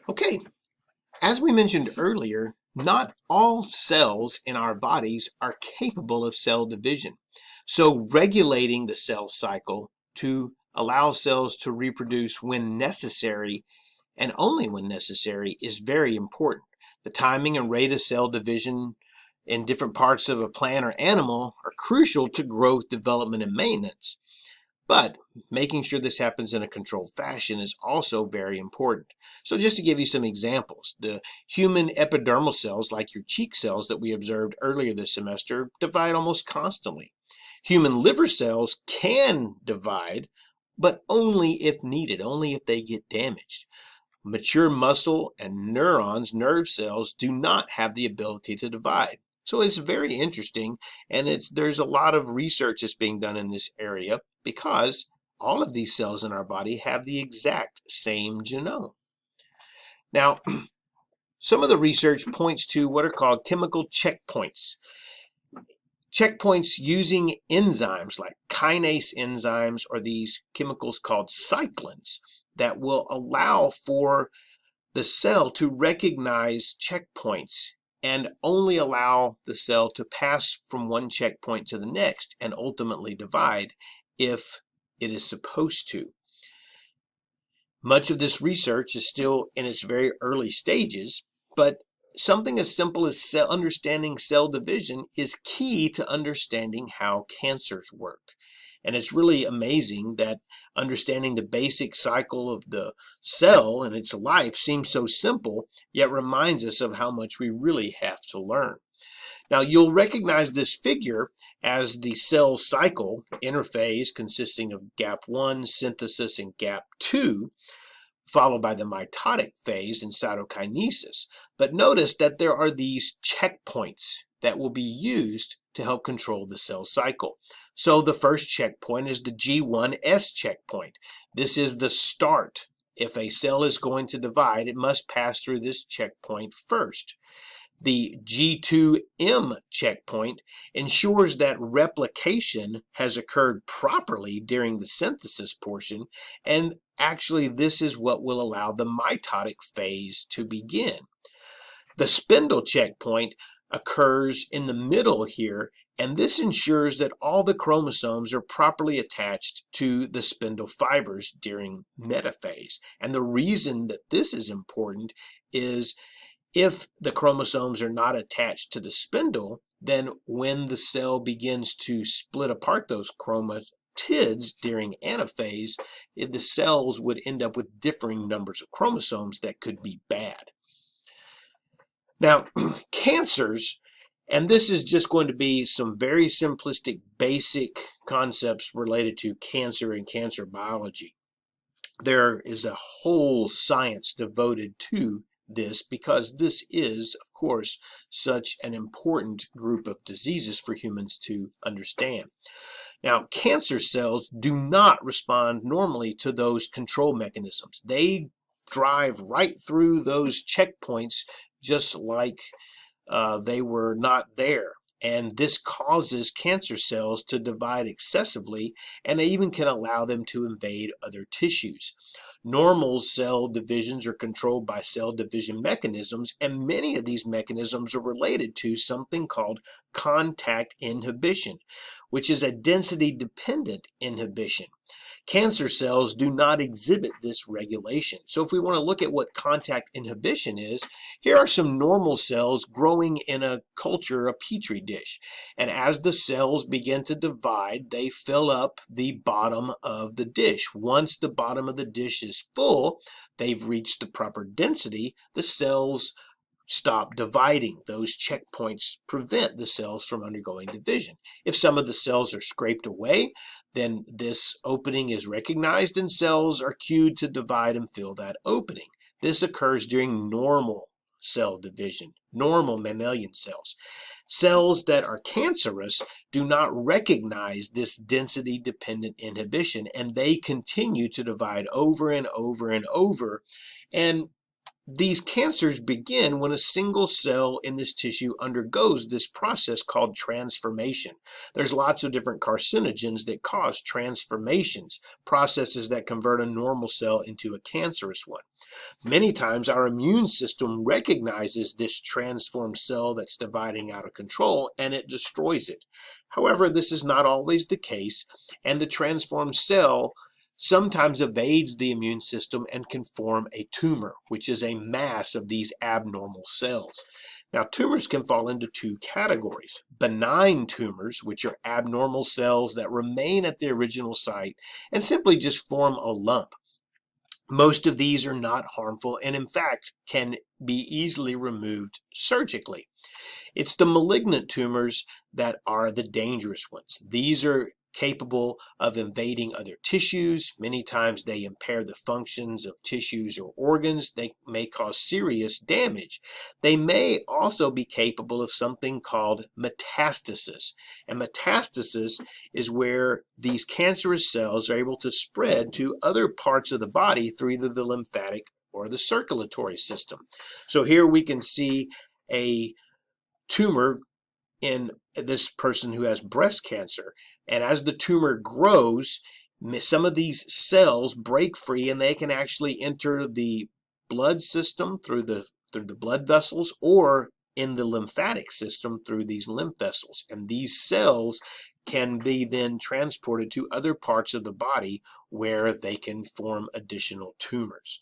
Okay, as we mentioned earlier, not all cells in our bodies are capable of cell division. So regulating the cell cycle to allow cells to reproduce when necessary and only when necessary is very important. The timing and rate of cell division in different parts of a plant or animal are crucial to growth, development, and maintenance. But making sure this happens in a controlled fashion is also very important. So just to give you some examples, the human epidermal cells, like your cheek cells that we observed earlier this semester, divide almost constantly. Human liver cells can divide, but only if needed, only if they get damaged. Mature muscle and nerve cells do not have the ability to divide. So it's very interesting, and there's a lot of research that's being done in this area because all of these cells in our body have the exact same genome. Now, some of the research points to what are called chemical checkpoints. Checkpoints using enzymes like kinase enzymes or these chemicals called cyclins that will allow for the cell to recognize checkpoints and only allow the cell to pass from one checkpoint to the next and ultimately divide if it is supposed to. Much of this research is still in its very early stages, but something as simple as understanding cell division is key to understanding how cancers work. And it's really amazing that understanding the basic cycle of the cell and its life seems so simple, yet reminds us of how much we really have to learn. Now, you'll recognize this figure as the cell cycle interphase consisting of gap1, synthesis, and gap2, followed by the mitotic phase and cytokinesis. But notice that there are these checkpoints that will be used to help control the cell cycle. So the first checkpoint is the G1S checkpoint. This is the start. If a cell is going to divide, it must pass through this checkpoint first. The G2M checkpoint ensures that replication has occurred properly during the synthesis portion, and actually this is what will allow the mitotic phase to begin. The spindle checkpoint occurs in the middle here, and this ensures that all the chromosomes are properly attached to the spindle fibers during metaphase. And the reason that this is important is if the chromosomes are not attached to the spindle, then when the cell begins to split apart those chromatids during anaphase, the cells would end up with differing numbers of chromosomes that could be bad. Now, cancers, and this is just going to be some very simplistic, basic concepts related to cancer and cancer biology. There is a whole science devoted to this because this is, of course, such an important group of diseases for humans to understand. Now, cancer cells do not respond normally to those control mechanisms. They drive right through those checkpoints just like they were not there. And this causes cancer cells to divide excessively, and they even can allow them to invade other tissues. Normal cell divisions are controlled by cell division mechanisms, and many of these mechanisms are related to something called contact inhibition, which is a density-dependent inhibition. Cancer cells do not exhibit this regulation. So if we want to look at what contact inhibition is, here are some normal cells growing in a culture, a petri dish. And as the cells begin to divide, they fill up the bottom of the dish. Once the bottom of the dish is full, they've reached the proper density, the cells stop dividing. Those checkpoints prevent the cells from undergoing division. If some of the cells are scraped away, then this opening is recognized and cells are cued to divide and fill that opening. This occurs during normal cell division, normal mammalian cells. Cells that are cancerous do not recognize this density-dependent inhibition, and they continue to divide over and over and over. And These cancers begin when a single cell in this tissue undergoes this process called transformation. There's lots of different carcinogens that cause transformations, processes that convert a normal cell into a cancerous one. Many times our immune system recognizes this transformed cell that's dividing out of control and it destroys it. However, this is not always the case, and the transformed cell sometimes evades the immune system and can form a tumor, which is a mass of these abnormal cells. Now, tumors can fall into two categories: benign tumors, which are abnormal cells that remain at the original site and simply just form a lump. Most of these are not harmful and, in fact, can be easily removed surgically. It's the malignant tumors that are the dangerous ones. These are capable of invading other tissues. Many times they impair the functions of tissues or organs. They may cause serious damage. They may also be capable of something called metastasis. And metastasis is where these cancerous cells are able to spread to other parts of the body through either the lymphatic or the circulatory system. So here we can see a tumor in this person who has breast cancer. And as the tumor grows, some of these cells break free and they can actually enter the blood system through the blood vessels, or in the lymphatic system through these lymph vessels. And these cells can be then transported to other parts of the body where they can form additional tumors.